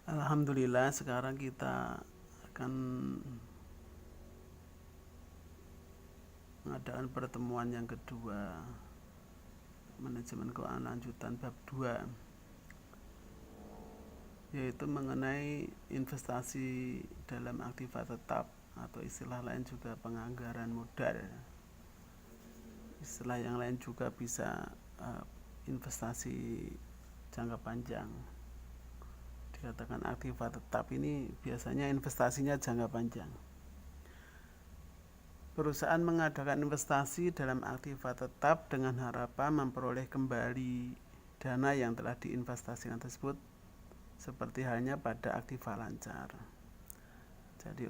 Alhamdulillah sekarang kita akan mengadakan pertemuan yang kedua manajemen keuangan lanjutan bab 2, yaitu mengenai investasi dalam aktiva tetap atau istilah lain juga penganggaran modal. Istilah yang lain juga bisa investasi jangka panjang. Dikatakan aktiva tetap ini biasanya investasinya jangka panjang. Perusahaan mengadakan investasi dalam aktiva tetap dengan harapan memperoleh kembali dana yang telah diinvestasikan tersebut, seperti halnya pada aktiva lancar. Jadi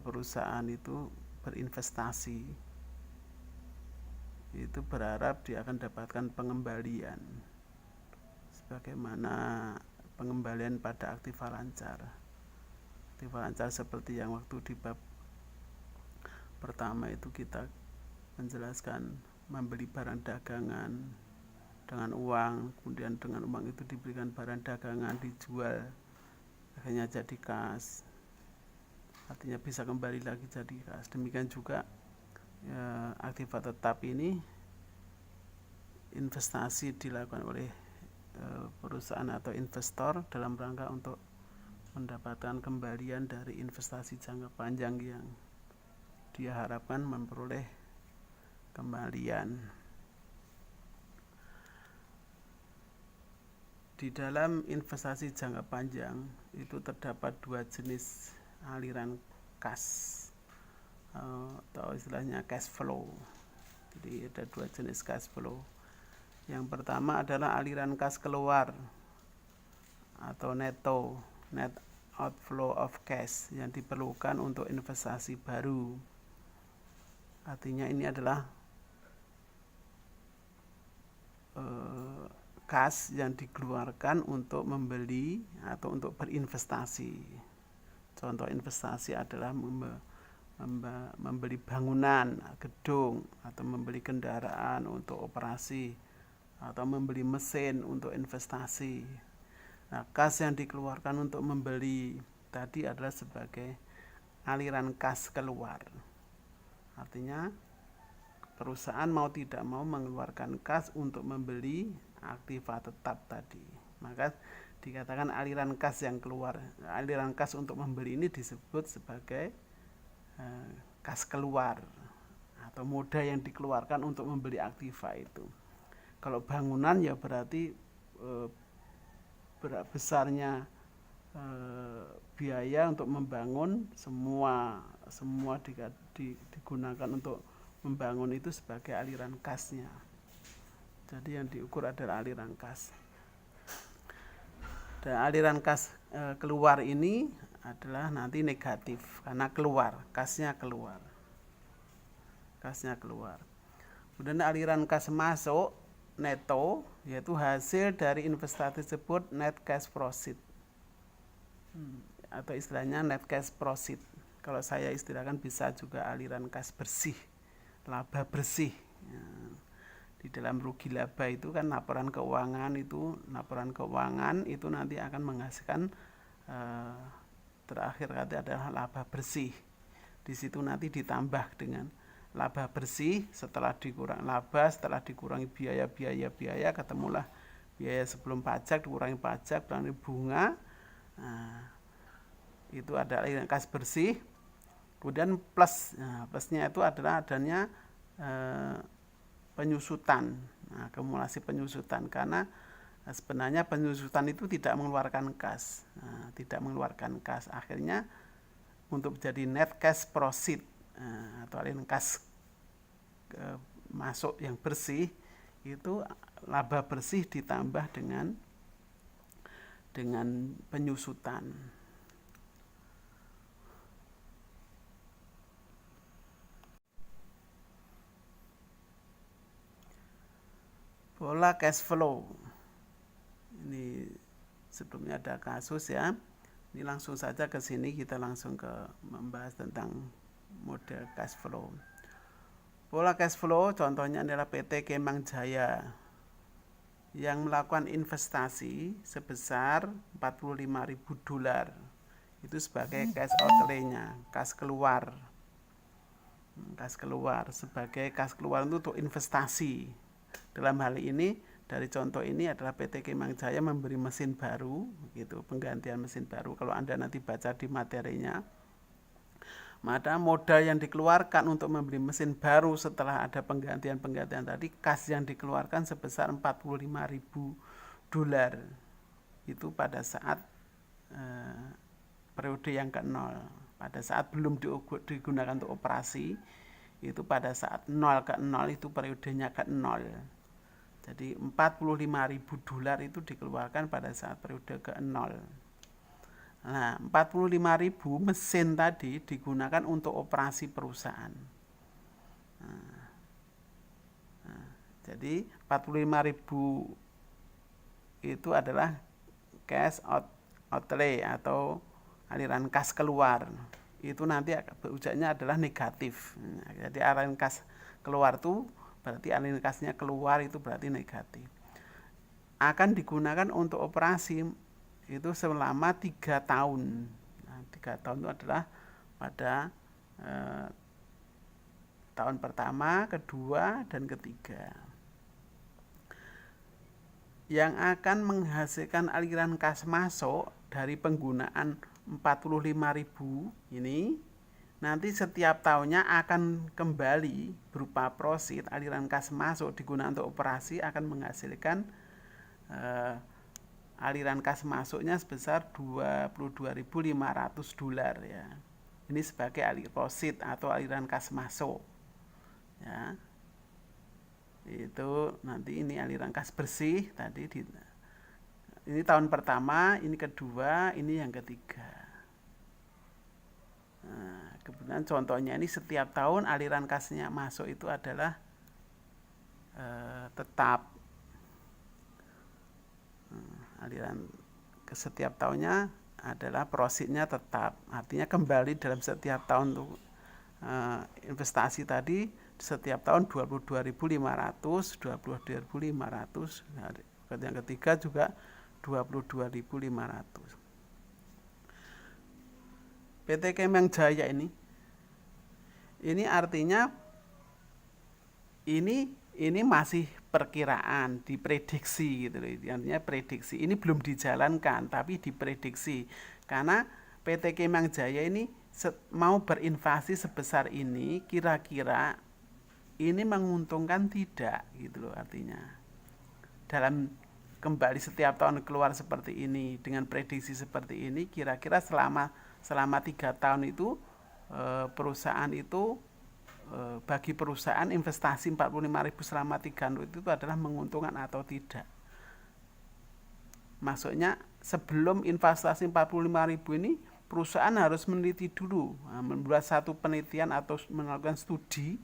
perusahaan itu berinvestasi, itu berharap dia akan dapatkan pengembalian sebagaimana pengembalian pada aktiva lancar. Aktiva lancar seperti yang waktu di bab pertama itu kita menjelaskan membeli barang dagangan dengan uang, kemudian dengan uang itu diberikan barang dagangan, dijual, akhirnya jadi kas, artinya bisa kembali lagi jadi kas. Demikian juga aktiva tetap ini investasi dilakukan oleh perusahaan atau investor dalam rangka untuk mendapatkan kembalian dari investasi jangka panjang yang dia harapkan memperoleh kembalian. Di dalam investasi jangka panjang itu terdapat dua jenis aliran kas atau istilahnya cash flow. Jadi ada dua jenis cash flow. Yang pertama adalah aliran kas keluar atau net outflow of cash yang diperlukan untuk investasi baru. Artinya ini adalah kas yang dikeluarkan untuk membeli atau untuk berinvestasi. Contoh investasi adalah membeli bangunan, gedung, atau membeli kendaraan untuk operasi, atau membeli mesin untuk investasi. Nah, kas yang dikeluarkan untuk membeli tadi adalah sebagai aliran kas keluar. Artinya perusahaan mau tidak mau mengeluarkan kas untuk membeli aktiva tetap tadi. Maka dikatakan aliran kas yang keluar, aliran kas untuk membeli ini disebut sebagai kas keluar atau moda yang dikeluarkan untuk membeli aktiva itu. Kalau bangunan ya berarti besarnya biaya untuk membangun semua digunakan untuk membangun itu sebagai aliran kasnya. Jadi yang diukur adalah aliran kas. Dan aliran kas keluar ini adalah nanti negatif karena keluar, kasnya keluar. Kemudian aliran kas masuk neto, yaitu hasil dari investasi tersebut net cash proceed. Atau istilahnya net cash proceed. Kalau saya istilahkan bisa juga aliran kas bersih, laba bersih. Di dalam rugi laba itu kan laporan keuangan itu nanti akan menghasilkan terakhir kata adalah laba bersih. Di situ nanti ditambah dengan laba bersih setelah dikurangi biaya, ketemulah biaya sebelum pajak dikurangi pajak dan bunga. Itu adalah kas bersih. Kemudian plusnya itu adalah adanya penyusutan, akumulasi penyusutan, karena sebenarnya penyusutan itu tidak mengeluarkan kas, akhirnya untuk menjadi net cash proceed atau aliran kas masuk yang bersih itu laba bersih ditambah dengan penyusutan. Pola cash flow ini sebelumnya ada kasus ya. Ini langsung saja ke sini, kita langsung ke membahas tentang model cash flow. Pola cash flow contohnya adalah PT Kemang Jaya. yang melakukan investasi sebesar $45.000. Itu sebagai cash outlay-nya, kas keluar. Kas keluar sebagai kas keluar itu untuk investasi. Dalam hal ini dari contoh ini adalah PT Kemang Jaya memberi mesin baru gitu, penggantian mesin baru. Kalau Anda nanti baca di materinya, maka modal yang dikeluarkan untuk membeli mesin baru setelah ada penggantian tadi, kas yang dikeluarkan sebesar $45.000. Itu pada saat periode yang ke-0. Pada saat belum digunakan untuk operasi, itu pada saat 0 ke 0 itu periodenya ke 0. Jadi $45.000 itu dikeluarkan pada saat periode ke 0. Nah, 45.000 mesin tadi digunakan untuk operasi perusahaan. Jadi 45.000 itu adalah cash outlay atau aliran kas keluar. Itu nanti ujarnya adalah negatif. Jadi aliran kas keluar itu berarti aliran kasnya keluar itu berarti negatif. Akan digunakan untuk operasi itu selama 3 tahun. Nah, 3 tahun itu adalah pada tahun pertama, kedua, dan ketiga. Yang akan menghasilkan aliran kas masuk dari penggunaan 45.000 ini nanti setiap tahunnya akan kembali berupa prosit, aliran kas masuk digunakan untuk operasi akan menghasilkan aliran kas masuknya sebesar $22.500 ya. Ini sebagai prosit atau aliran kas masuk. Ya. Itu nanti ini aliran kas bersih tadi ini tahun pertama, ini kedua, ini yang ketiga. Nah, kemudian contohnya ini setiap tahun aliran kasnya masuk itu adalah tetap. Aliran ke setiap tahunnya adalah prositnya tetap, artinya kembali dalam setiap tahun untuk investasi tadi setiap tahun 22.500, 22.500. Nah, yang ketiga juga 22.500. PT Kemang Jaya ini artinya ini masih perkiraan, diprediksi gitu loh. Artinya prediksi. Ini belum dijalankan tapi diprediksi. Karena PT Kemang Jaya ini mau berinvestasi sebesar ini, kira-kira ini menguntungkan tidak gitu loh artinya. Dalam kembali setiap tahun keluar seperti ini dengan prediksi seperti ini, kira-kira selama 3 tahun itu perusahaan itu bagi perusahaan investasi 45.000 selama 3 tahun itu adalah menguntungkan atau tidak. Maksudnya sebelum investasi 45.000 ini perusahaan harus meneliti dulu, membuat satu penelitian atau melakukan studi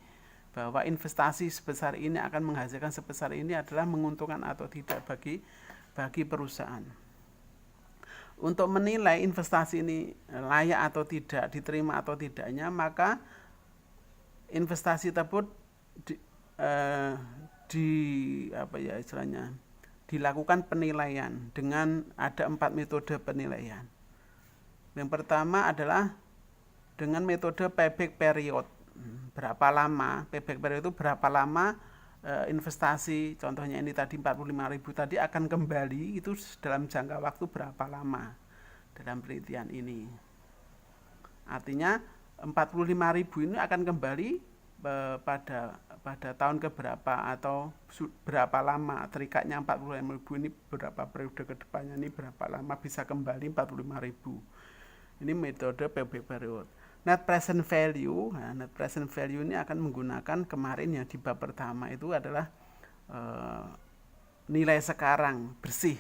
bahwa investasi sebesar ini akan menghasilkan sebesar ini adalah menguntungkan atau tidak bagi perusahaan. Untuk menilai investasi ini layak atau tidak, diterima atau tidaknya, maka investasi tersebut dilakukan penilaian dengan ada 4 metode penilaian. Yang pertama adalah dengan metode payback period. Berapa lama payback period itu berapa lama investasi, contohnya ini tadi 45.000 tadi akan kembali itu dalam jangka waktu berapa lama dalam penelitian ini. Artinya 45.000 ini akan kembali pada tahun keberapa atau berapa lama terikatnya 45.000 ini, berapa periode kedepannya ini berapa lama bisa kembali 45.000. Ini metode payback period. Net present value, net present value ini akan menggunakan kemarin yang di bab pertama itu adalah nilai sekarang bersih,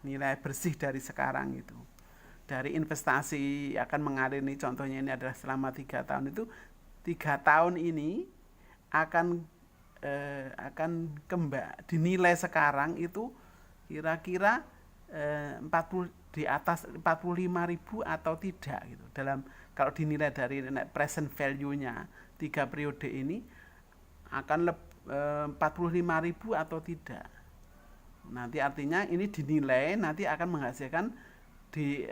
nilai bersih dari sekarang itu. Dari investasi akan mengalir ini, contohnya ini adalah selama 3 tahun itu, 3 tahun ini akan kembali dinilai sekarang itu kira-kira 40 di atas 45.000 atau tidak gitu. Dalam kalau dinilai dari net present value-nya 3 periode ini akan 45.000 atau tidak. Nanti artinya ini dinilai nanti akan menghasilkan di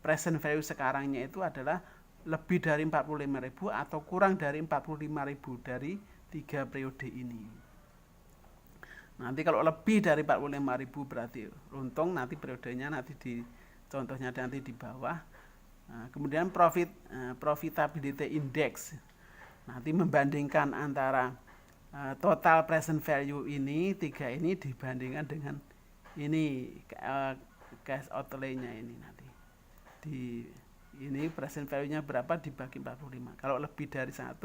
present value sekarangnya itu adalah lebih dari 45.000 atau kurang dari 45.000 dari 3 periode ini. Nanti kalau lebih dari 45.000 berarti untung, nanti periodenya nanti di contohnya nanti di bawah. Nah, kemudian profitability index. Nanti membandingkan antara total present value ini 3 ini dibandingkan dengan ini cash outlay-nya ini nanti. Ini present value-nya berapa dibagi 45. Kalau lebih dari 1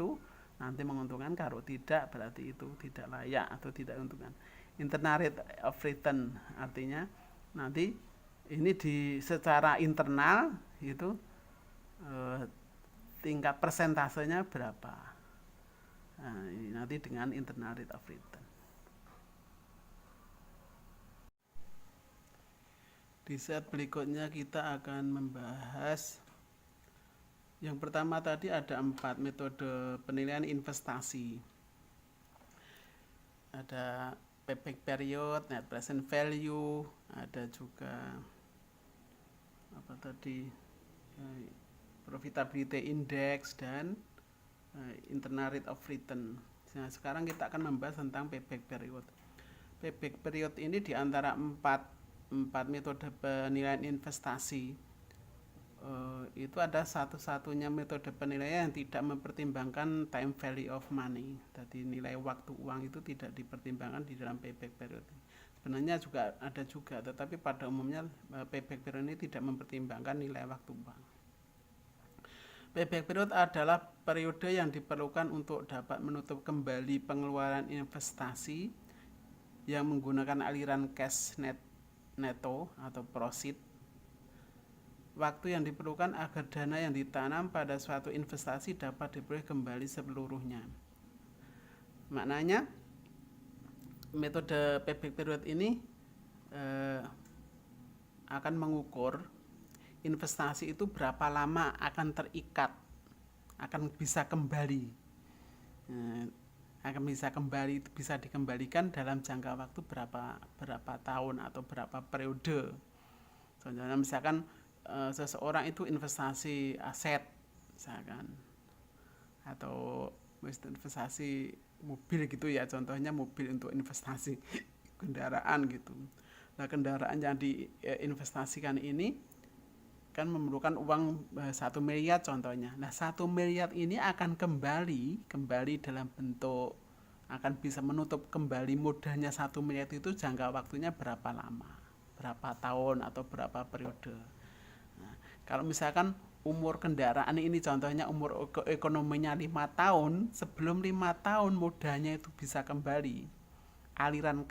nanti menguntungkan, kalau tidak berarti itu tidak layak atau tidak menguntungkan. Internal rate of return artinya nanti ini secara internal itu tingkat persentasenya berapa. Nah, ini nanti dengan internal rate of return. Di set berikutnya kita akan membahas yang pertama tadi ada 4 metode penilaian investasi. Ada payback period, net present value, ada juga apa tadi profitability index dan internal rate of return. Nah, sekarang kita akan membahas tentang payback period. Payback period ini di antara 4 metode penilaian investasi itu ada satu-satunya metode penilaian yang tidak mempertimbangkan time value of money. Jadi nilai waktu uang itu tidak dipertimbangkan di dalam payback period. Sebenarnya juga ada juga, tetapi pada umumnya payback period ini tidak mempertimbangkan nilai waktu uang. Payback period adalah periode yang diperlukan untuk dapat menutup kembali pengeluaran investasi yang menggunakan aliran cash neto atau proceed. Waktu yang diperlukan agar dana yang ditanam pada suatu investasi dapat diperoleh kembali seluruhnya. Maknanya metode payback period ini akan mengukur investasi itu berapa lama akan terikat, akan bisa kembali, bisa dikembalikan dalam jangka waktu berapa tahun atau berapa periode. Contohnya misalkan seseorang itu investasi aset misalkan, atau investasi mobil gitu ya, contohnya mobil untuk investasi kendaraan gitu. Nah, kendaraan yang diinvestasikan ini kan memerlukan uang 1 miliar contohnya. Nah, 1 miliar ini akan kembali dalam bentuk, akan bisa menutup kembali modalnya 1 miliar itu jangka waktunya berapa lama, berapa tahun atau berapa periode. Nah, kalau misalkan umur kendaraan ini contohnya umur ekonominya 5 tahun, sebelum 5 tahun modalnya itu bisa kembali, aliran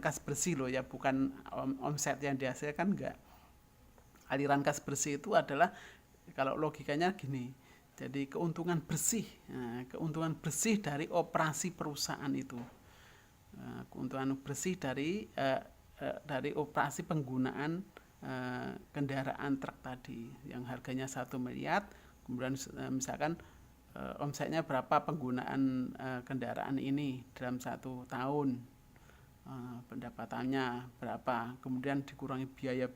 kas bersih loh ya, bukan omset yang dihasilkan, enggak. Aliran kas bersih itu adalah kalau logikanya gini, jadi keuntungan bersih dari operasi perusahaan itu, keuntungan bersih dari operasi penggunaan kendaraan truk tadi yang harganya 1 miliar, kemudian misalkan omsetnya berapa penggunaan kendaraan ini dalam 1 tahun, pendapatannya berapa, kemudian dikurangi biaya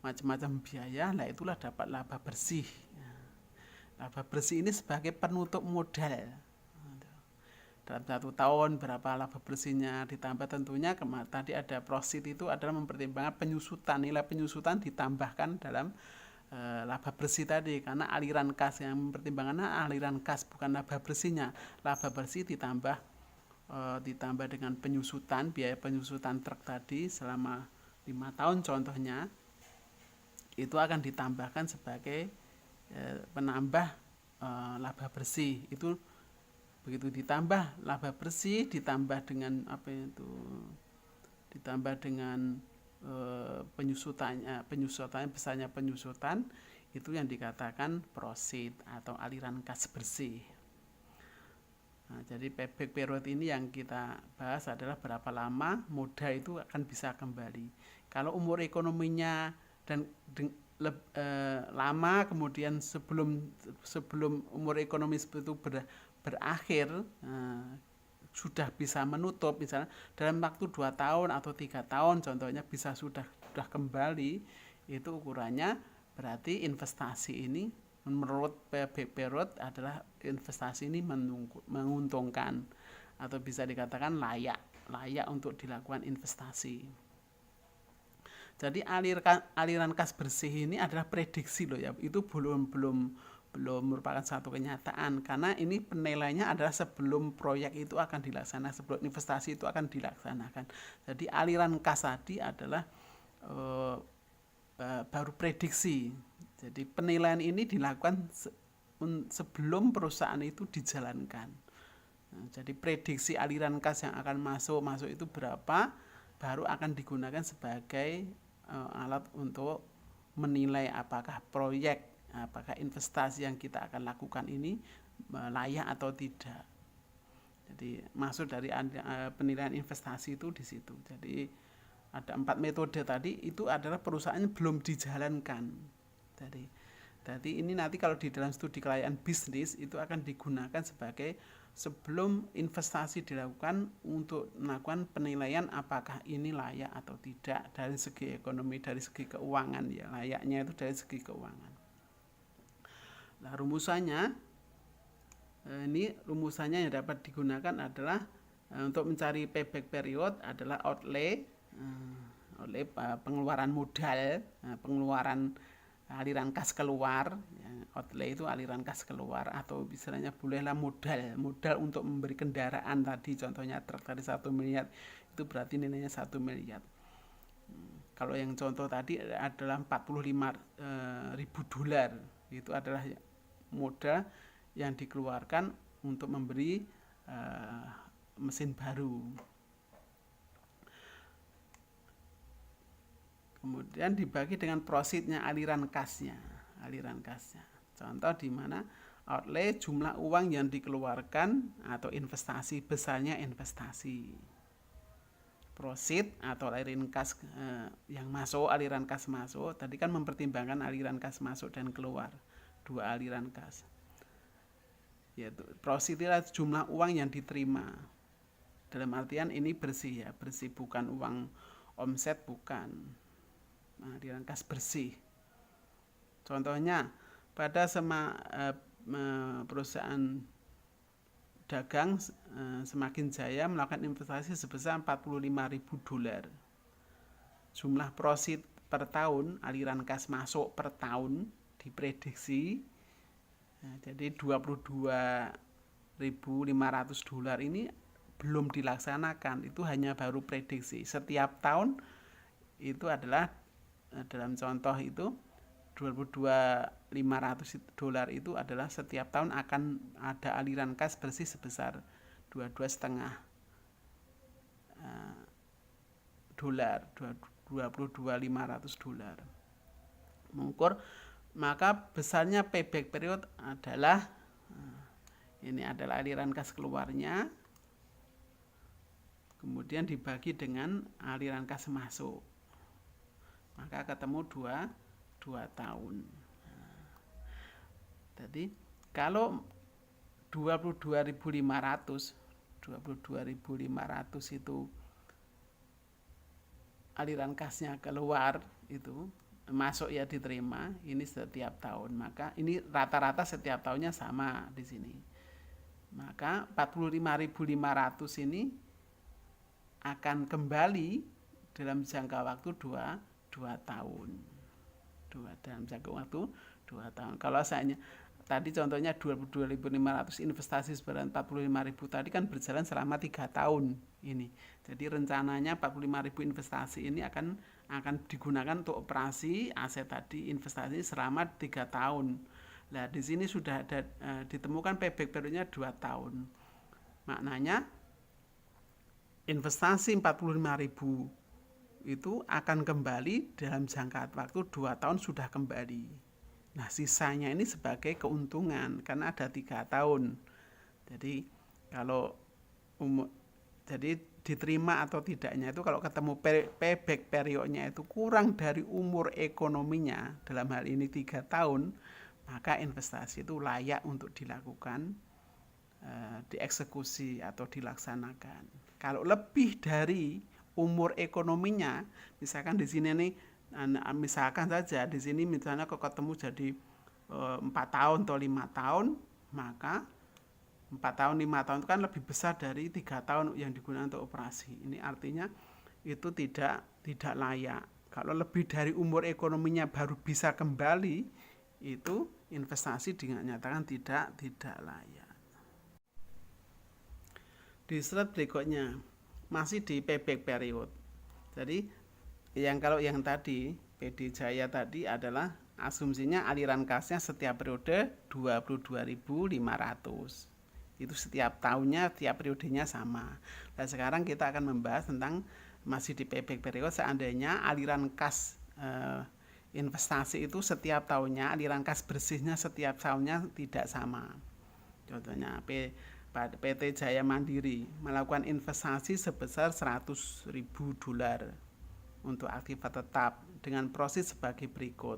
macam-macam biaya, lah itulah dapat laba bersih. Laba bersih ini sebagai penutup modal. Dalam 1 tahun berapa laba bersihnya, ditambah tentunya tadi ada profit, itu adalah mempertimbangkan penyusutan, nilai penyusutan ditambahkan dalam laba bersih tadi, karena aliran kas yang mempertimbangkan aliran kas bukan laba bersihnya. Laba bersih ditambah dengan penyusutan, biaya penyusutan truk tadi selama 5 tahun contohnya, itu akan ditambahkan sebagai penambah laba bersih. Itu begitu ditambah laba bersih, ditambah dengan penyusutannya besarnya penyusutan, itu yang dikatakan proceed atau aliran kas bersih. Nah, jadi payback period ini yang kita bahas adalah berapa lama modal itu akan bisa kembali. Kalau umur ekonominya dan lama, kemudian sebelum umur ekonomi itu berakhir, sudah bisa menutup, misalnya dalam waktu 2 tahun atau 3 tahun contohnya bisa sudah kembali, itu ukurannya berarti investasi ini menurut PB Perut adalah investasi ini menguntungkan atau bisa dikatakan layak untuk dilakukan investasi. Jadi aliran kas bersih ini adalah prediksi loh ya, itu belum merupakan satu kenyataan, karena ini penilaiannya adalah sebelum proyek itu akan dilaksanakan, sebelum investasi itu akan dilaksanakan. Jadi aliran kas tadi adalah baru prediksi. Jadi penilaian ini dilakukan sebelum perusahaan itu dijalankan. Nah, jadi prediksi aliran kas yang akan masuk itu berapa, baru akan digunakan sebagai alat untuk menilai apakah proyek, apakah investasi yang kita akan lakukan ini layak atau tidak. Jadi maksud dari penilaian investasi itu di situ. Jadi ada 4 metode tadi, itu adalah perusahaan belum dijalankan. Jadi ini nanti kalau di dalam studi kelayakan bisnis itu akan digunakan sebagai sebelum investasi dilakukan untuk melakukan penilaian apakah ini layak atau tidak dari segi ekonomi, dari segi keuangan ya, layaknya itu dari segi keuangan. Nah, rumusannya yang dapat digunakan adalah untuk mencari payback period adalah outlay pengeluaran modal, pengeluaran aliran kas keluar, outlay itu aliran kas keluar, atau misalnya bolehlah modal untuk memberi kendaraan tadi, contohnya truk tadi 1 miliar, itu berarti nilainya 1 miliar. Kalau yang contoh tadi adalah 45.000 dolar, itu adalah modal yang dikeluarkan untuk memberi mesin baru. Kemudian dibagi dengan proceednya, aliran kasnya. Contoh di mana outlay jumlah uang yang dikeluarkan atau investasi, besarnya investasi. Proceed atau aliran kas yang masuk, aliran kas masuk, tadi kan mempertimbangkan aliran kas masuk dan keluar, 2 aliran kas. Yaitu proceed adalah jumlah uang yang diterima. Dalam artian ini bersih ya, bersih, bukan uang omset, bukan. Aliran kas bersih. Contohnya pada perusahaan dagang Semakin Jaya melakukan investasi sebesar 45.000 dolar. Jumlah proceed per tahun, aliran kas masuk per tahun diprediksi, jadi 22.500 dolar ini belum dilaksanakan, itu hanya baru prediksi. Setiap tahun itu adalah dalam contoh itu 22.500 dolar itu adalah setiap tahun akan ada aliran kas bersih sebesar 22,5 dolar, 22.500 dolar. Mengukur, maka besarnya payback period adalah ini adalah aliran kas keluarnya, kemudian dibagi dengan aliran kas masuk, maka ketemu 2 tahun. Jadi kalau 22.500 itu aliran kasnya keluar, itu masuk ya diterima, ini setiap tahun, maka ini rata-rata setiap tahunnya sama di sini. Maka 45.500 ini akan kembali dalam jangka waktu 2 tahun. Dalam jangka waktu 2 tahun. Kalau misalnya tadi contohnya 22.500 investasi sebanyak 45.000 tadi kan berjalan selama 3 tahun ini. Jadi rencananya 45.000 investasi ini akan digunakan untuk operasi aset tadi, investasi selama 3 tahun. Nah, di sini sudah ada ditemukan payback periodnya 2 tahun. Maknanya investasi 45.000 itu akan kembali dalam jangka waktu 2 tahun sudah kembali. Nah, sisanya ini sebagai keuntungan karena ada 3 tahun. Jadi kalau jadi diterima atau tidaknya itu kalau ketemu payback periodnya itu kurang dari umur ekonominya, dalam hal ini 3 tahun, maka investasi itu layak untuk dilakukan dieksekusi atau dilaksanakan. Kalau lebih dari umur ekonominya, misalkan di sini nih, misalkan saja di sini misalnya kok ketemu jadi 4 tahun atau 5 tahun, maka 4 tahun 5 tahun itu kan lebih besar dari 3 tahun yang digunakan untuk operasi. Ini artinya itu tidak layak. Kalau lebih dari umur ekonominya baru bisa kembali, itu investasi dinyatakan tidak layak. Di slide berikutnya masih di payback period. Jadi kalau yang tadi PD Jaya tadi adalah asumsinya aliran kasnya setiap periode 22.500. Itu setiap tahunnya, setiap periodenya sama. Dan sekarang kita akan membahas tentang masih di payback period, seandainya aliran kas investasi itu setiap tahunnya, aliran kas bersihnya setiap tahunnya tidak sama. Contohnya PT Jaya Mandiri melakukan investasi sebesar $100.000 untuk aktiva tetap dengan proses sebagai berikut.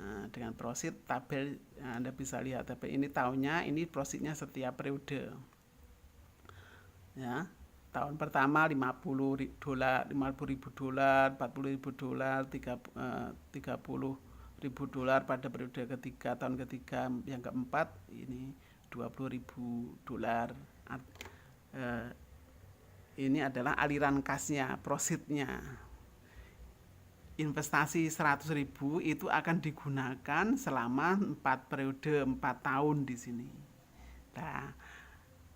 Nah, dengan proses tabel Anda bisa lihat tabel ini tahunnya, ini prosesnya setiap periode. Ya, tahun pertama $50.000, $40.000, $40.000, $30.000 pada periode ketiga, tahun ketiga, yang keempat ini $20.000. Ini adalah aliran kasnya, prosesnya. Investasi 100.000 itu akan digunakan selama 4 periode, 4 tahun di sini. Nah,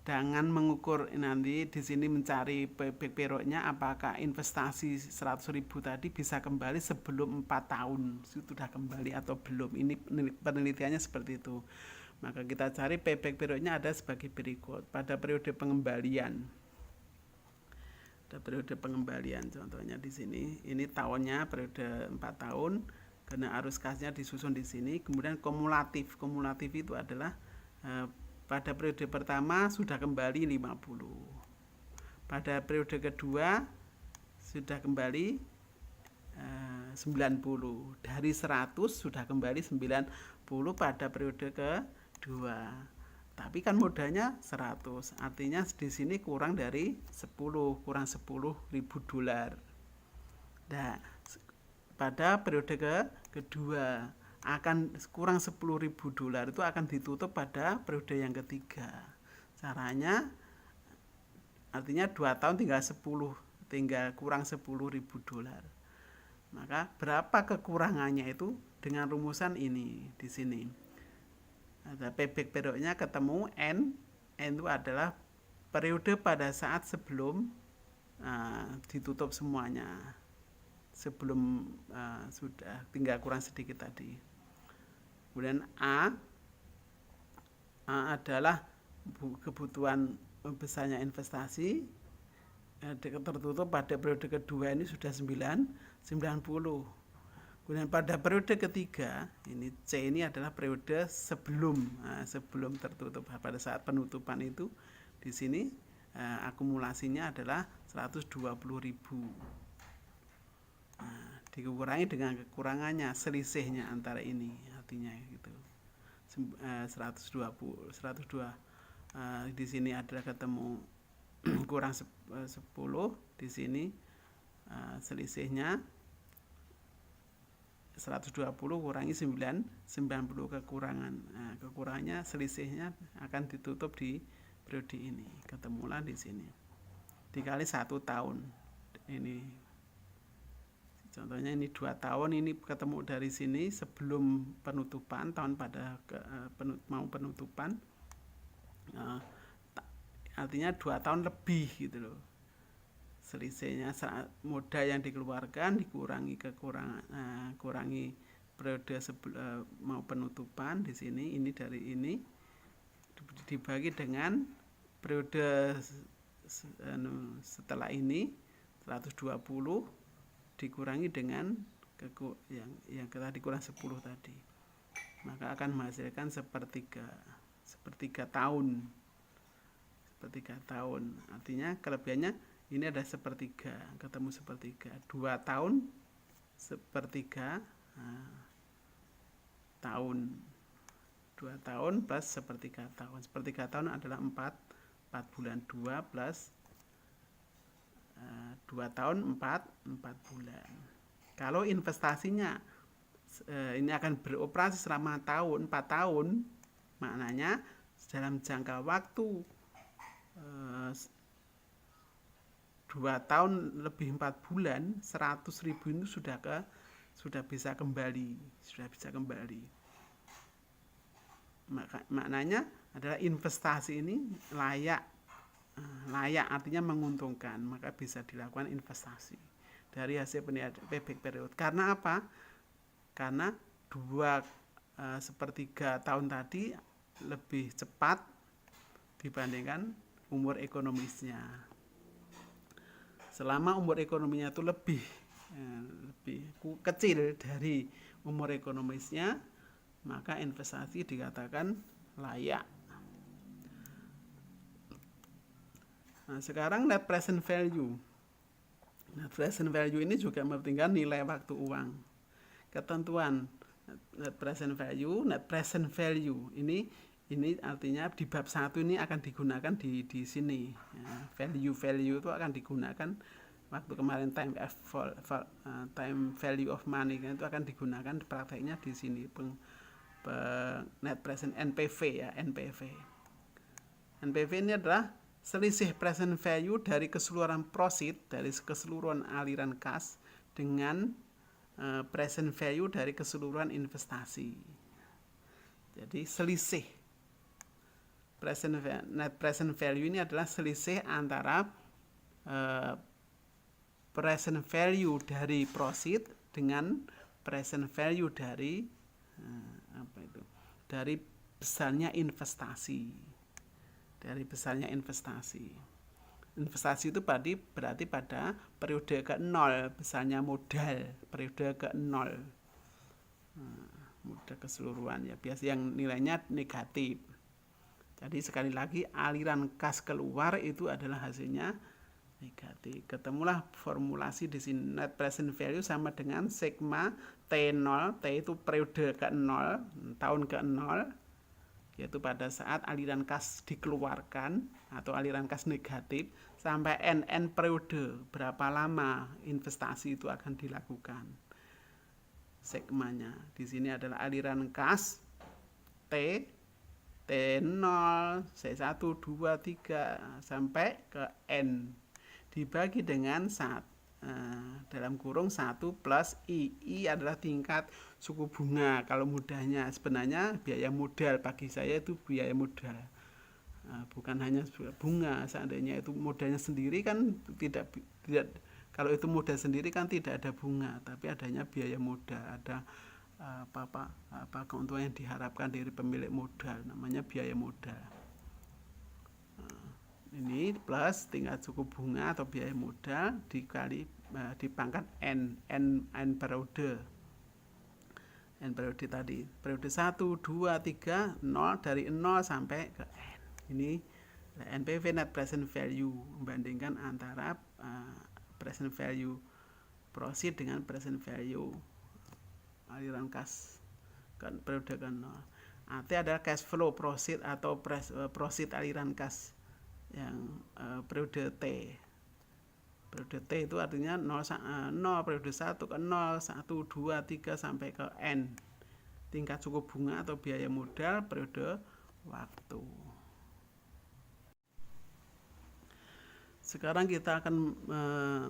dengan mengukur nanti di sini mencari payback periodnya, apakah investasi 100.000 tadi bisa kembali sebelum 4 tahun sudah kembali atau belum. Ini penelitiannya seperti itu. Maka kita cari payback periodnya ada sebagai berikut. Pada periode pengembalian, periode pengembalian contohnya di sini, ini tahunnya periode 4 tahun karena arus kasnya disusun di sini. Kemudian kumulatif itu adalah pada periode pertama sudah kembali 50, pada periode kedua sudah kembali 90, dari 100 sudah kembali 90 pada periode kedua. Tapi kan modalnya 100, artinya di sini kurang dari 10, kurang $10.000. Nah, pada periode kedua akan kurang $10.000 itu akan ditutup pada periode yang ketiga. Caranya artinya 2 tahun tinggal kurang $10.000. Maka berapa kekurangannya itu dengan rumusan ini di sini. Ada payback periodnya ketemu N itu adalah periode pada saat sebelum ditutup semuanya, sebelum sudah tinggal kurang sedikit tadi. Kemudian A adalah kebutuhan besarnya investasi, tertutup pada periode kedua ini sudah 90. Kemudian pada periode ketiga, ini C ini adalah periode sebelum tertutup. Pada saat penutupan itu di sini akumulasinya adalah 120.000. Dikurangi dengan kekurangannya, selisihnya antara ini, artinya gitu. 102 di sini adalah ketemu kurang 10, di sini selisihnya 120 kurangi 90 kekurangan. Nah, kekurangannya selisihnya akan ditutup di periode ini. Ketemulah di sini. Dikali 1 tahun. Ini contohnya ini 2 tahun, ini ketemu dari sini sebelum penutupan, tahun pada mau penutupan. Artinya 2 tahun lebih gitu loh. Selisihnya modal yang dikeluarkan dikurangi kurangi periode mau penutupan di sini, ini dari ini dibagi dengan periode setelah ini 120 dikurangi dengan yang kita dikurang 10 tadi, maka akan menghasilkan sepertiga tahun. Artinya kelebihannya ini ada sepertiga, ketemu sepertiga, 2 tahun sepertiga tahun. 2 tahun plus sepertiga tahun. Sepertiga tahun adalah 4 bulan. 2 plus 2 tahun 4 bulan. Kalau investasinya ini akan beroperasi selama 4 tahun, maknanya dalam jangka waktu 2 tahun lebih 4 bulan, 100.000 itu sudah bisa kembali. Maknanya adalah investasi ini layak artinya menguntungkan, maka bisa dilakukan investasi dari hasil payback period. Karena apa? Karena 2/3 tahun tadi lebih cepat dibandingkan umur ekonomisnya. Selama umur ekonominya itu lebih kecil dari umur ekonomisnya, maka investasi dikatakan layak. Nah, sekarang net present value. Net present value ini juga mementingkan nilai waktu uang. Ketentuan net present value ini artinya di bab 1 ini akan digunakan di sini. Ya, value itu akan digunakan waktu kemarin time value of money itu akan digunakan prakteknya di sini net present NPV ya, NPV ini adalah selisih present value dari keseluruhan proceed, dari keseluruhan aliran kas dengan present value dari keseluruhan investasi. Jadi selisih net present value ini adalah selisih antara present value dari proceed dengan present value dari dari besarnya investasi. Investasi itu berarti pada periode ke-0 besarnya modal, periode ke-0 modal keseluruhan ya, biasa yang nilainya negatif. Jadi sekali lagi aliran kas keluar itu adalah hasilnya negatif. Ketemulah formulasi di sini, net present value sama dengan sigma T0, T itu periode ke-0, tahun ke-0, yaitu pada saat aliran kas dikeluarkan atau aliran kas negatif sampai n periode, berapa lama investasi itu akan dilakukan. Segmanya di sini adalah aliran kas T0, C1, 2, 3 sampai ke N dibagi dengan 1 dalam kurung 1 plus I adalah tingkat suku bunga. Kalau mudahnya sebenarnya biaya modal, bagi saya itu biaya modal, bukan hanya bunga. Seandainya itu modalnya sendiri kan tidak kalau itu modal sendiri kan tidak ada bunga, tapi adanya biaya modal, ada keuntungan yang diharapkan dari pemilik modal, namanya biaya modal. Ini plus tingkat suku bunga atau biaya modal dikali dipangkat n periode. N periode tadi, periode 1, 2, 3, 0 dari 0 sampai ke N. Ini NPV, net present value, membandingkan antara present value proceed dengan present value aliran kas kan periode ke 0. AT adalah cash flow proceed atau proceed aliran kas yang periode T. Periode T itu artinya 0 periode 1 ke 0, 1, 2, 3 sampai ke N. Tingkat suku bunga atau biaya modal periode waktu. Sekarang kita akan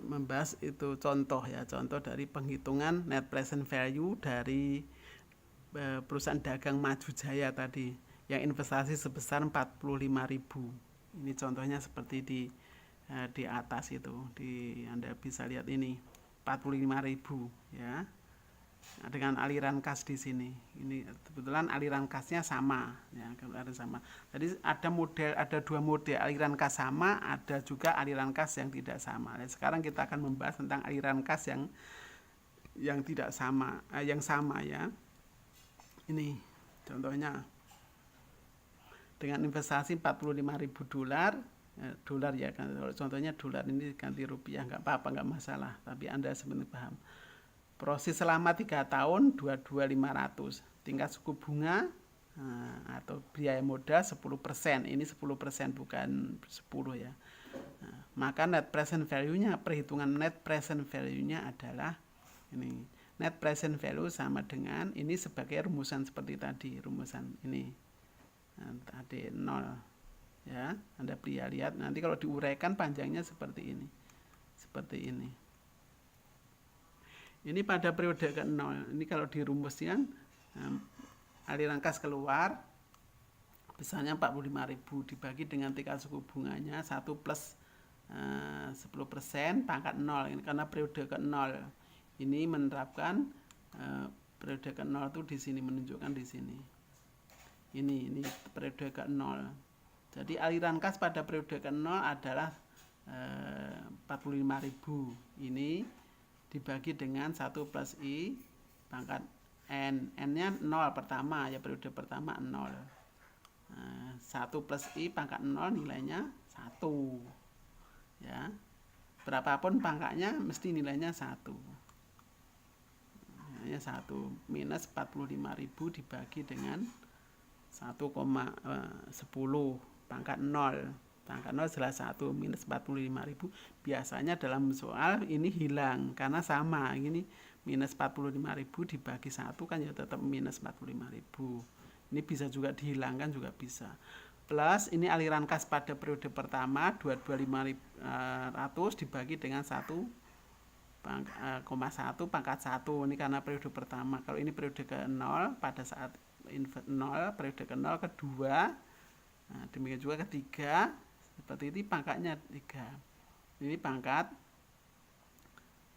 membahas itu contoh dari penghitungan net present value dari perusahaan dagang Maju Jaya tadi yang investasi sebesar 45.000. Ini contohnya seperti di atas itu, Anda bisa lihat ini 45.000 ya. Dengan aliran kas di sini. Ini kebetulan aliran kasnya sama ya, sama. Jadi ada dua model aliran kas sama, ada juga aliran kas yang tidak sama. Nah, sekarang kita akan membahas tentang aliran kas yang tidak sama, yang sama ya. Ini contohnya dengan investasi 45.000 dolar ya kan, contohnya dolar ini ganti rupiah nggak apa-apa, nggak masalah, tapi Anda sebenarnya paham. Proses selama 3 tahun 22.500, tingkat suku bunga atau biaya modal 10%. Ini 10% bukan 10 ya. Maka net present value-nya, perhitungan net present value-nya adalah ini. Net present value sama dengan ini sebagai rumusan seperti tadi, rumusan ini. Tadi 0 ya. Anda lihat nanti kalau diuraikan panjangnya seperti ini. Seperti ini. Ini pada periode ke-0. Ini kalau dirumuskan aliran kas keluar misalnya 45.000 dibagi dengan tingkat suku bunganya 1 plus 10% pangkat 0. Ini karena periode ke-0. Ini menerapkan periode ke-0 itu di sini, menunjukkan di sini. Ini periode ke-0. Jadi aliran kas pada periode ke-0 adalah 45.000. Ini dibagi dengan 1 plus I pangkat N. N-nya 0 pertama, ya periode pertama 0. 1 plus I pangkat 0 nilainya 1. Ya. Berapapun pangkatnya mesti nilainya 1. Nilainya 1 minus 45.000 dibagi dengan 1,10 pangkat 0. Pangkat 0 adalah 1 minus 45.000. Biasanya dalam soal ini hilang karena sama. Ini minus 45.000 dibagi 1 kan ya tetap minus 45.000. Ini bisa juga dihilangkan juga bisa. Plus ini aliran kas pada periode pertama 22.500 dibagi dengan 1,1 pangkat 1. Ini karena periode pertama. Kalau ini periode ke-0 pada saat 0, periode ke-0 kedua. Nah, demikian juga ketiga. Seperti ini pangkatnya 3. Ini pangkat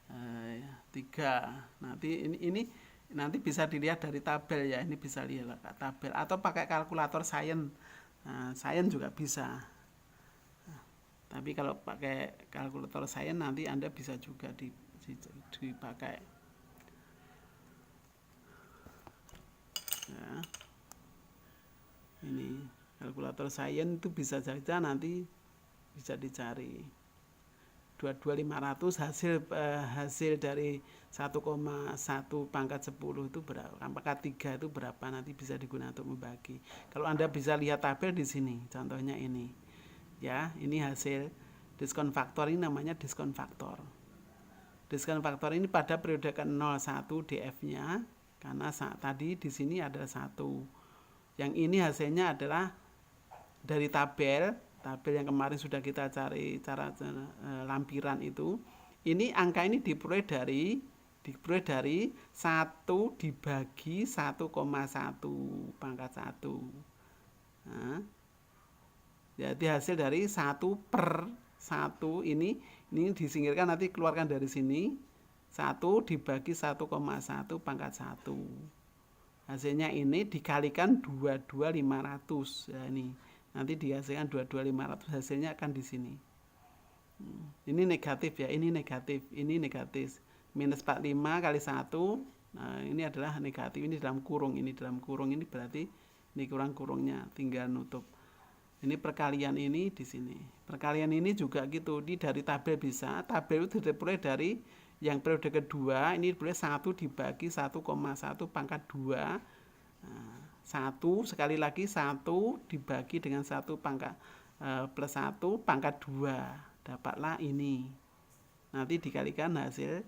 3. Nanti ini nanti bisa dilihat dari tabel ya. Ini bisa lihat tabel atau pakai kalkulator sains. Sains juga bisa. Tapi kalau pakai kalkulator sains nanti Anda bisa juga dipakai. Ya. Ini kalkulator sains itu bisa saja nanti bisa dicari 22.500 hasil dari 1,1 pangkat 10 itu berapa, pangkat 3 itu berapa, nanti bisa digunakan untuk membagi. Kalau Anda bisa lihat tabel di sini, contohnya ini ya, ini hasil diskon faktor, ini namanya diskon faktor. Diskon faktor ini pada periode ke-01 DF-nya karena tadi di sini ada 1. Yang ini hasilnya adalah dari tabel yang kemarin sudah kita cari cara lampiran itu. Ini angka ini diperoleh dari 1 dibagi 1,1 pangkat 1. Nah, jadi hasil dari 1 per 1 ini disingkirkan, nanti keluarkan dari sini. 1 dibagi 1,1 pangkat 1. Hasilnya ini dikalikan 22.500. Ya, ini nanti dihasilkan 22.500, hasilnya akan di sini. Ini negatif ya, ini negatif, ini negatif. Minus 45 kali 1, nah ini adalah negatif, ini dalam kurung, ini berarti ini kurang-kurungnya, tinggal nutup. Ini perkalian ini di sini. Perkalian ini juga gitu, ini dari tabel bisa. Tabel itu diperoleh dari yang periode kedua, ini boleh 1 dibagi 1,1 pangkat 2. Nah, 1 sekali lagi 1 dibagi dengan 1 pangkat plus 1 pangkat 2, dapatlah ini. Nanti dikalikan hasil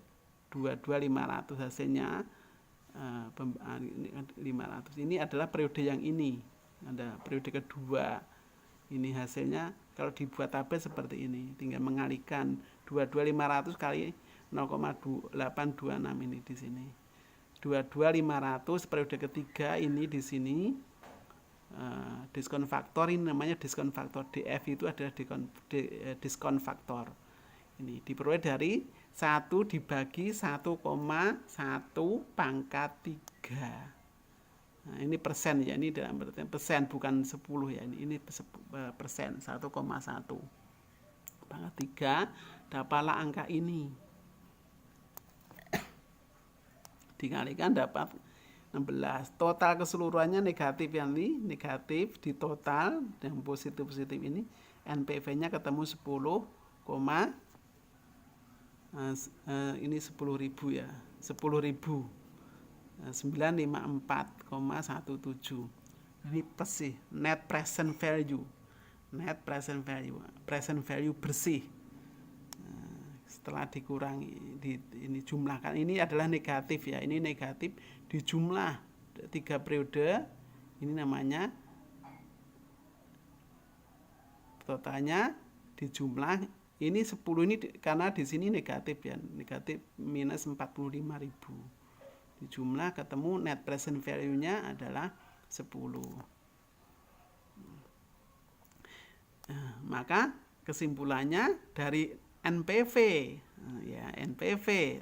22.500, hasilnya 500. Ini adalah periode yang ini, ada periode kedua. Ini hasilnya kalau dibuat tabel seperti ini, tinggal mengalihkan 22.500 kali 0,826 ini di sini. 22.500 periode ketiga ini di sini. Diskon faktor ini namanya diskon faktor. DF itu adalah diskon faktor. Ini diperoleh dari 1 dibagi 1,1 pangkat 3. Nah, ini persen ya, ini dalam persen bukan 10 ya. Ini persen 1,1 pangkat 3, dapatlah angka ini. Dikalikan dapat 16. Total keseluruhannya negatif, yang ini negatif di total, yang positif-positif ini NPV-nya ketemu 10, ini 10.000 ya, 10.000 954,17. Ini bersih, net present value. Net present value bersih. Setelah dikurangi ini jumlahkan, ini adalah negatif ya, ini negatif dijumlah 3 periode, ini namanya totalnya dijumlah, ini 10, ini karena di sini negatif ya, negatif minus 45.000, dijumlah ketemu net present value-nya adalah 10. Maka kesimpulannya dari NPV ya, NPV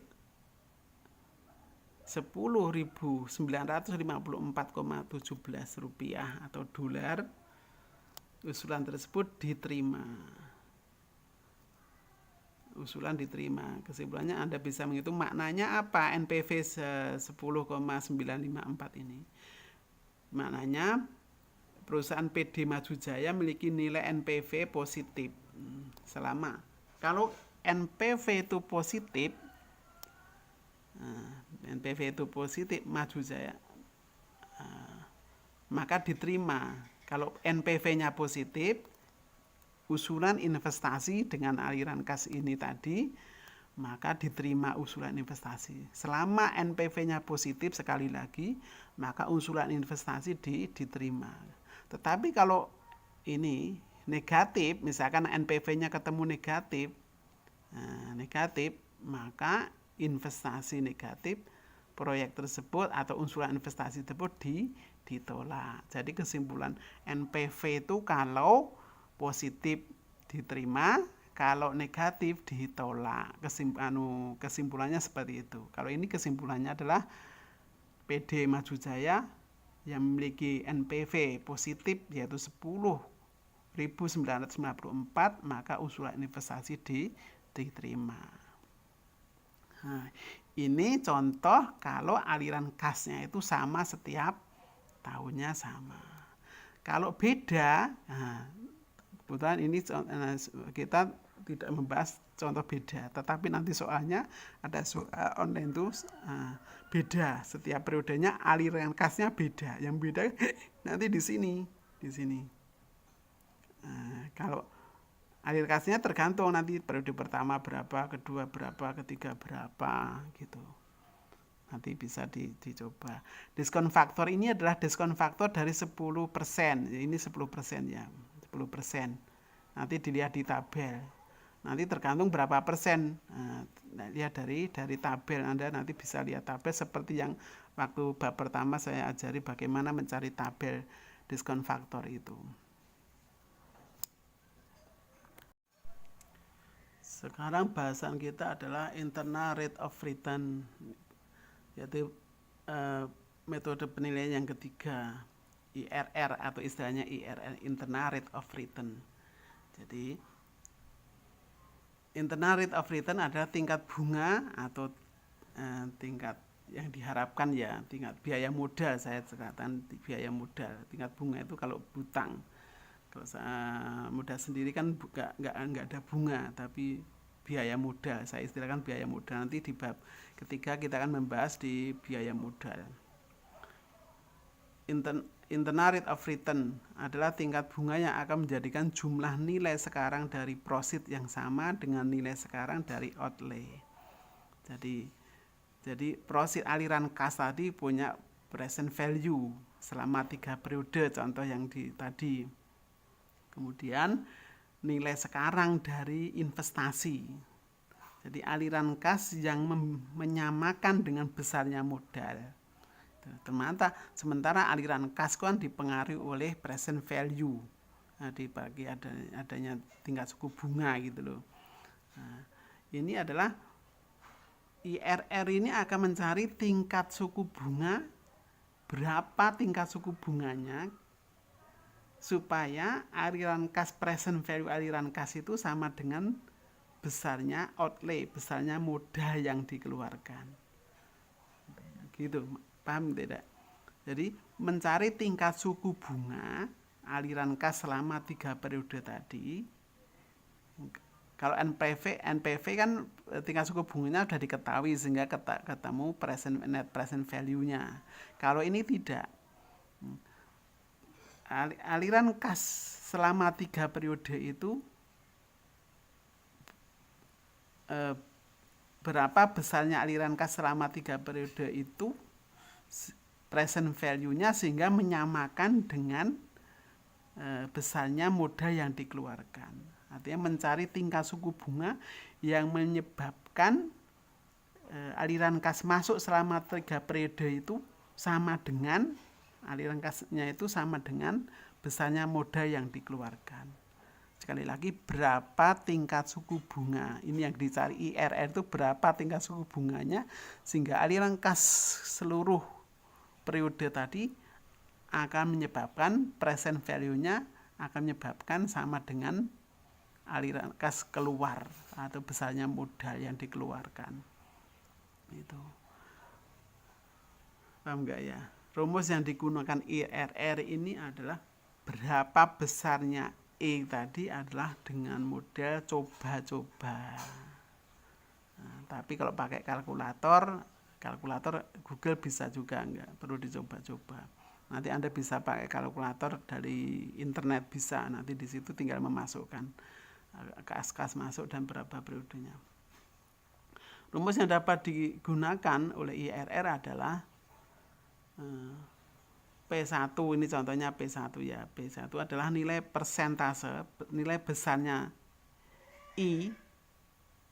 10.954,17 rupiah atau dolar, usulan tersebut diterima. Usulan diterima. Kesimpulannya Anda bisa menghitung maknanya apa NPV 10,954 ini. Maknanya perusahaan PD Maju Jaya memiliki nilai NPV positif selama, kalau NPV itu positif, NPV itu positif Maju Jaya, maka diterima. Kalau NPV-nya positif, usulan investasi dengan aliran kas ini tadi, maka diterima usulan investasi. Selama NPV-nya positif, sekali lagi, maka usulan investasi diterima. Tetapi kalau ini negatif, misalkan NPV-nya ketemu negatif, maka investasi negatif, proyek tersebut atau usulan investasi tersebut ditolak. Jadi kesimpulan NPV itu kalau positif diterima, kalau negatif ditolak. Kesimpulannya seperti itu. Kalau ini kesimpulannya adalah PD Maju Jaya yang memiliki NPV positif yaitu 10.954, maka usulan investasi diterima. Nah, ini contoh kalau aliran kasnya itu sama setiap tahunnya sama. Kalau beda, kebetulan ini kita tidak membahas contoh beda, tetapi nanti soalnya ada soal online itu beda, setiap periodenya aliran kasnya beda. Yang beda nanti di sini. Kalau aliran kasnya tergantung nanti periode pertama berapa, kedua berapa, ketiga berapa gitu. Nanti bisa dicoba. Diskon faktor ini adalah diskon faktor dari 10%. Ini 10% ya, 10%. Nanti dilihat di tabel. Nanti tergantung berapa persen. Lihat dari tabel. Anda nanti bisa lihat tabel seperti yang waktu bab pertama saya ajari bagaimana mencari tabel diskon faktor itu. Sekarang bahasan kita adalah internal rate of return, yaitu metode penilaian yang ketiga, IRR atau istilahnya IRR, internal rate of return. Jadi internal rate of return adalah tingkat bunga atau tingkat yang diharapkan ya, tingkat biaya modal, saya katakan biaya modal. Tingkat bunga itu kalau hutang. Kalau modal sendiri kan nggak ada bunga, tapi biaya modal, saya istilahkan biaya modal. Nanti di bab ketiga kita akan membahas di biaya modal. Internal rate of return adalah tingkat bunga yang akan menjadikan jumlah nilai sekarang dari proceed yang sama dengan nilai sekarang dari outlay. Jadi proceed aliran kas tadi punya present value selama 3 periode, contoh yang tadi. Kemudian nilai sekarang dari investasi. Jadi aliran kas yang menyamakan dengan besarnya modal. Sementara aliran kas kan dipengaruhi oleh present value, dibagi adanya tingkat suku bunga gitu loh. Ini adalah IRR ini akan mencari tingkat suku bunga, berapa tingkat suku bunganya, supaya aliran kas present value aliran kas itu sama dengan besarnya outlay, besarnya modal yang dikeluarkan. Gitu. Paham tidak? Jadi mencari tingkat suku bunga aliran kas selama 3 periode tadi. Kalau NPV kan tingkat suku bunganya sudah diketahui sehingga ketemu net present value-nya. Kalau ini tidak. aliran kas selama 3 periode itu berapa besarnya aliran kas selama 3 periode itu present value-nya sehingga menyamakan dengan besarnya modal yang dikeluarkan. Artinya mencari tingkat suku bunga yang menyebabkan aliran kas masuk selama 3 periode itu sama dengan aliran kasnya itu sama dengan besarnya modal yang dikeluarkan. Sekali lagi, berapa tingkat suku bunga? Ini yang dicari IRR itu berapa tingkat suku bunganya sehingga aliran kas seluruh periode tadi akan menyebabkan present value-nya akan menyebabkan sama dengan aliran kas keluar atau besarnya modal yang dikeluarkan. Itu. Paham enggak ya? Rumus yang digunakan IRR ini adalah berapa besarnya E tadi adalah dengan model coba-coba. Nah, tapi kalau pakai kalkulator Google bisa juga, enggak perlu dicoba-coba. Nanti Anda bisa pakai kalkulator dari internet bisa. Nanti di situ tinggal memasukkan kas masuk dan berapa periodenya. Rumus yang dapat digunakan oleh IRR adalah P1, ini contohnya P1 ya. P1 adalah nilai persentase, nilai besarnya I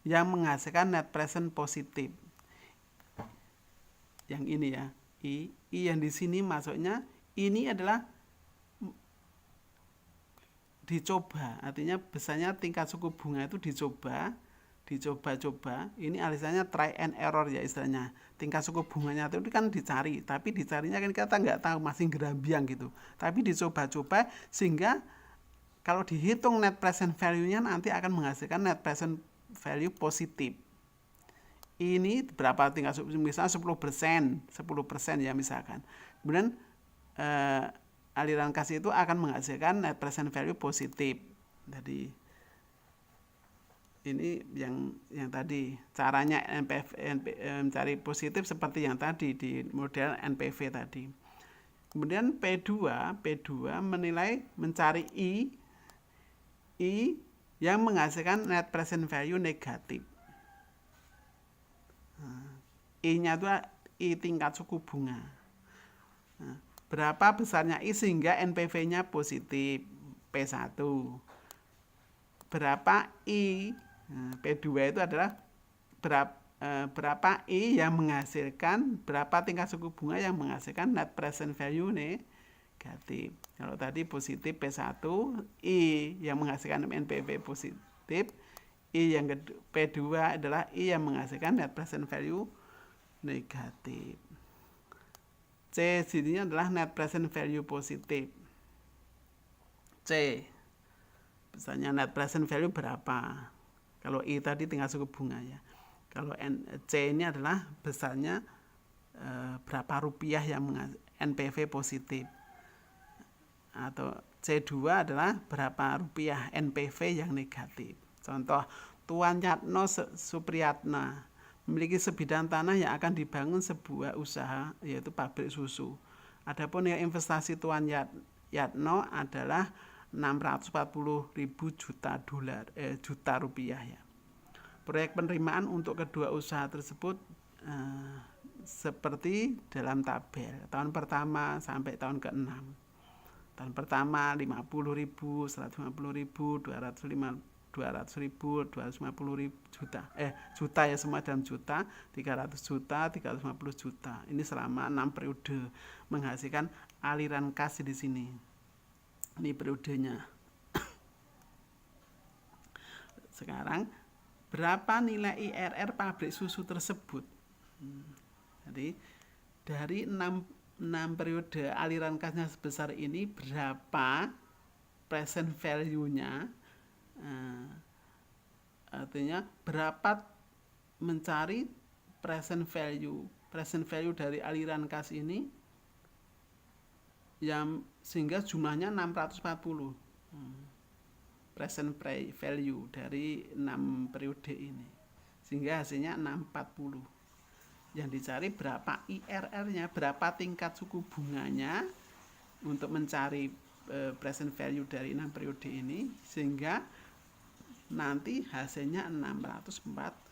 yang menghasilkan net present positif. Yang ini ya, I yang di sini masuknya ini adalah dicoba. Artinya besarnya tingkat suku bunga itu dicoba. Ini alisannya try and error ya istilahnya. Tingkat suku bunganya itu kan dicari, tapi dicarinya kan kita nggak tahu, masih gerambiang gitu. Tapi dicoba-coba sehingga kalau dihitung net present value-nya nanti akan menghasilkan net present value positif. Ini berapa tingkat suku, misalnya 10% ya misalkan. Kemudian aliran kas itu akan menghasilkan net present value positif. Jadi ini yang tadi caranya mencari positif seperti yang tadi di model NPV tadi. Kemudian P2 mencari I yang menghasilkan net present value negatif. I-nya itu I tingkat suku bunga. Nah, berapa besarnya I sehingga NPV-nya positif P1. Berapa I P2 itu adalah berapa I yang menghasilkan, berapa tingkat suku bunga yang menghasilkan net present value negatif. Kalau tadi positif P1, I yang menghasilkan NPV positif, I yang P2 adalah I yang menghasilkan net present value negatif. C sininya adalah net present value positif. C misalnya net present value berapa? Kalau I tadi tingkat suku bunga ya. Kalau C ini adalah besarnya berapa rupiah yang NPV positif. Atau C2 adalah berapa rupiah NPV yang negatif. Contoh, Tuan Yatno Supriyatna memiliki sebidang tanah yang akan dibangun sebuah usaha yaitu pabrik susu. Adapun nilai investasi Tuan Yatno adalah 640.000 juta rupiah ya. Proyek penerimaan untuk kedua usaha tersebut seperti dalam tabel. Tahun pertama sampai tahun ke-6. Tahun pertama 50.000, 150.000, 200.000, 250.000 juta ya, semua dalam juta, 300 juta, 350 juta. Ini selama 6 periode menghasilkan aliran kas di sini. Ini periodenya. Sekarang berapa nilai IRR pabrik susu tersebut? Jadi dari 6 periode aliran kasnya sebesar ini, berapa present value-nya? Artinya berapa mencari present value dari aliran kas ini yang sehingga jumlahnya 640 present value dari 6 periode ini, sehingga hasilnya 640. Yang dicari berapa IRR-nya, berapa tingkat suku bunganya untuk mencari present value dari 6 periode ini, sehingga nanti hasilnya 640.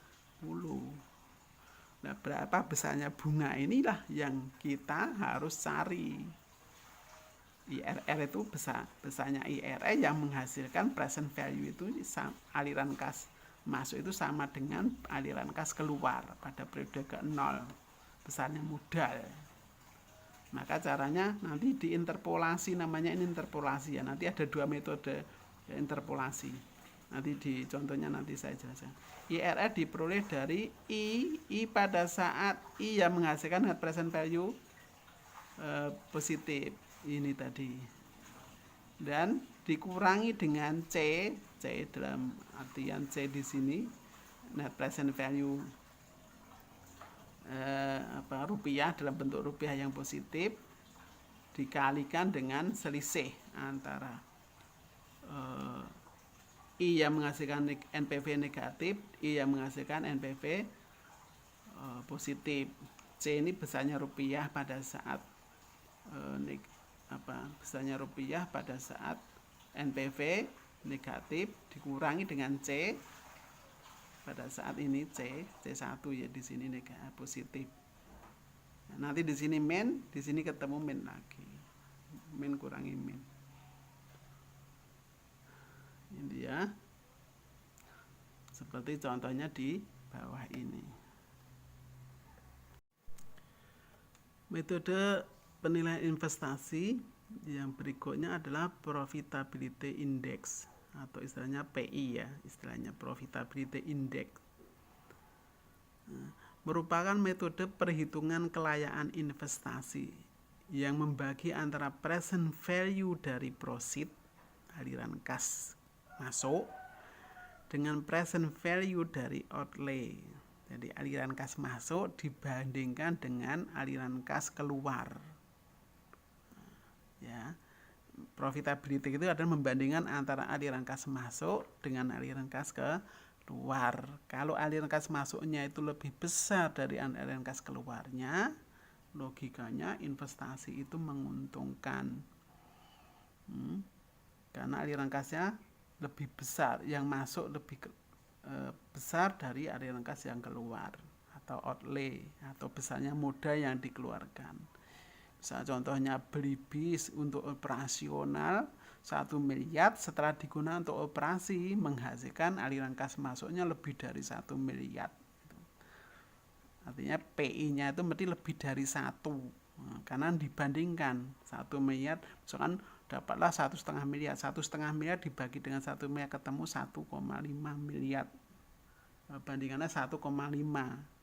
Nah, berapa besarnya bunga inilah yang kita harus cari. IRR itu besarnya IRR yang menghasilkan present value itu aliran kas masuk itu sama dengan aliran kas keluar pada periode ke-0, besarnya modal. Maka caranya nanti diinterpolasi, namanya ini interpolasi ya. Nanti ada 2 metode interpolasi. Nanti di contohnya nanti saya jelaskan. IRR diperoleh dari I pada saat I yang menghasilkan net present value positif ini tadi. Dan dikurangi dengan C dalam artian C di sini net present value rupiah dalam bentuk rupiah yang positif dikalikan dengan selisih antara I yang menghasilkan NPV negatif, I yang menghasilkan NPV positif. C ini besarnya rupiah pada saat besarnya rupiah pada saat NPV negatif dikurangi dengan C pada saat ini C1 ya, di sini positif. Nah, nanti di sini min, di sini ketemu min lagi. Min kurangi min. Ini ya. Seperti contohnya di bawah ini. Metode penilaian investasi yang berikutnya adalah profitability index atau istilahnya PI ya, istilahnya profitability index. Merupakan metode perhitungan kelayakan investasi yang membagi antara present value dari proceed aliran kas masuk dengan present value dari outlay. Jadi aliran kas masuk dibandingkan dengan aliran kas keluar. Ya. Profitability itu adalah membandingkan antara aliran kas masuk dengan aliran kas keluar. Kalau aliran kas masuknya itu lebih besar dari aliran kas keluarnya, logikanya investasi itu menguntungkan. Karena aliran kasnya lebih besar, yang masuk lebih besar dari aliran kas yang keluar atau outlay atau besarnya modal yang dikeluarkan. Misalnya contohnya beli bis untuk operasional 1 miliar, setelah digunakan untuk operasi menghasilkan aliran kas masuknya lebih dari 1 miliar. Artinya PI-nya itu mesti lebih dari 1. Karena dibandingkan 1 miliar, misalkan dapatlah 1,5 miliar. 1,5 miliar dibagi dengan 1 miliar ketemu 1,5 miliar. Bandingannya 1,5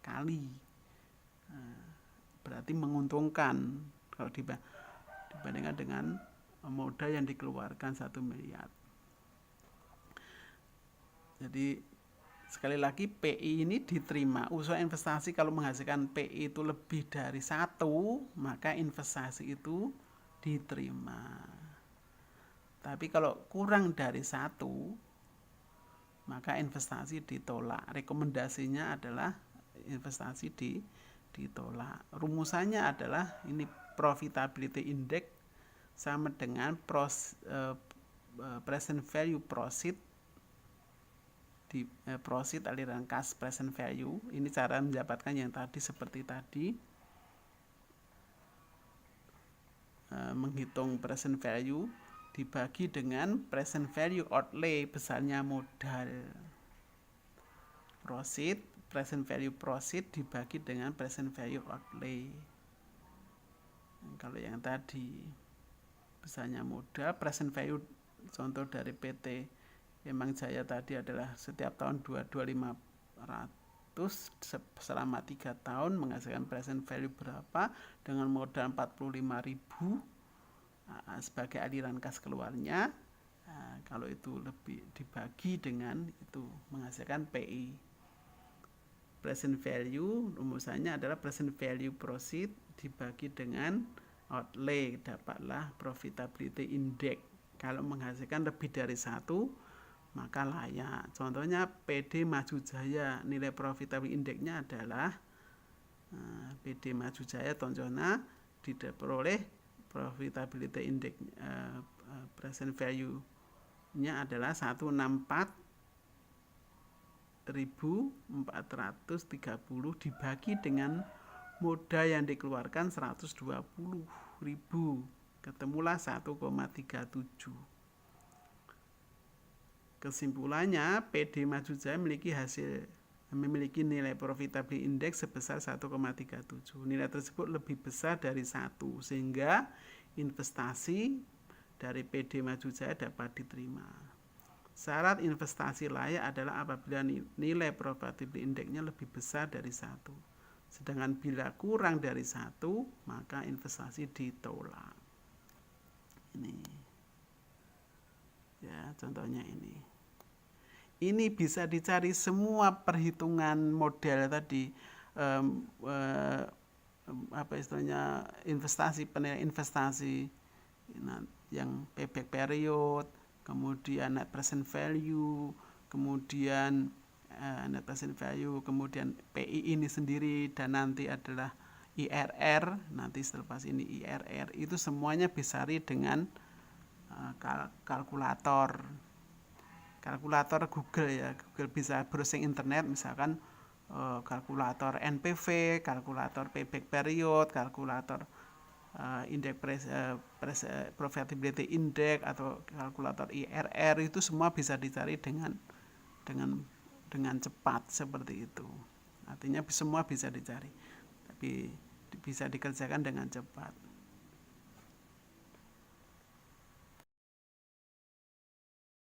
kali. Berarti menguntungkan kalau dibandingkan dengan modal yang dikeluarkan 1 miliar. Jadi sekali lagi PI ini diterima. Usaha investasi kalau menghasilkan PI itu lebih dari 1, maka investasi itu diterima. Tapi kalau kurang dari 1, maka investasi ditolak. Rekomendasinya adalah investasi ditolak. Rumusannya adalah ini profitability index sama dengan present value proceed di proceed aliran kas present value. Ini cara mendapatkan yang tadi seperti tadi. Menghitung present value dibagi dengan present value outlay besarnya modal. Proceed, present value proceed dibagi dengan present value outlay. Kalau yang tadi besarnya modal, present value contoh dari PT Emang Jaya tadi adalah setiap tahun 22.500 selama 3 tahun menghasilkan present value berapa dengan modal 45.000 sebagai aliran kas keluarnya. Kalau itu lebih dibagi dengan itu menghasilkan PI. Present value rumusannya adalah present value proceed dibagi dengan outlay, dapatlah profitability index. Kalau menghasilkan lebih dari 1, maka layak. Contohnya PD Maju Jaya, nilai profitability index-nya adalah PD Maju Jaya contohnya diperoleh profitability index present value-nya adalah 164.430 dibagi dengan modal yang dikeluarkan 120.000, ketemulah 1,37. Kesimpulannya, PD Maju Jaya memiliki nilai profitability index sebesar 1,37. Nilai tersebut lebih besar dari 1, sehingga investasi dari PD Maju Jaya dapat diterima. Syarat investasi layak adalah apabila nilai profitability index-nya lebih besar dari 1. Sedangkan bila kurang dari 1, maka investasi ditolak. Ini. Ya, contohnya ini. Ini bisa dicari semua perhitungan model tadi, apa istilahnya, penilaian investasi, yang payback period, kemudian net present value, kemudian net present value, kemudian PI ini sendiri, dan nanti adalah IRR, nanti setelah ini IRR, itu semuanya bisa dengan kalkulator Google ya. Google bisa browsing internet, misalkan kalkulator NPV, kalkulator payback period, kalkulator indeks profitability index, atau kalkulator IRR, itu semua bisa dicari dengan cepat seperti itu. Artinya semua bisa dicari, tapi bisa dikerjakan dengan cepat.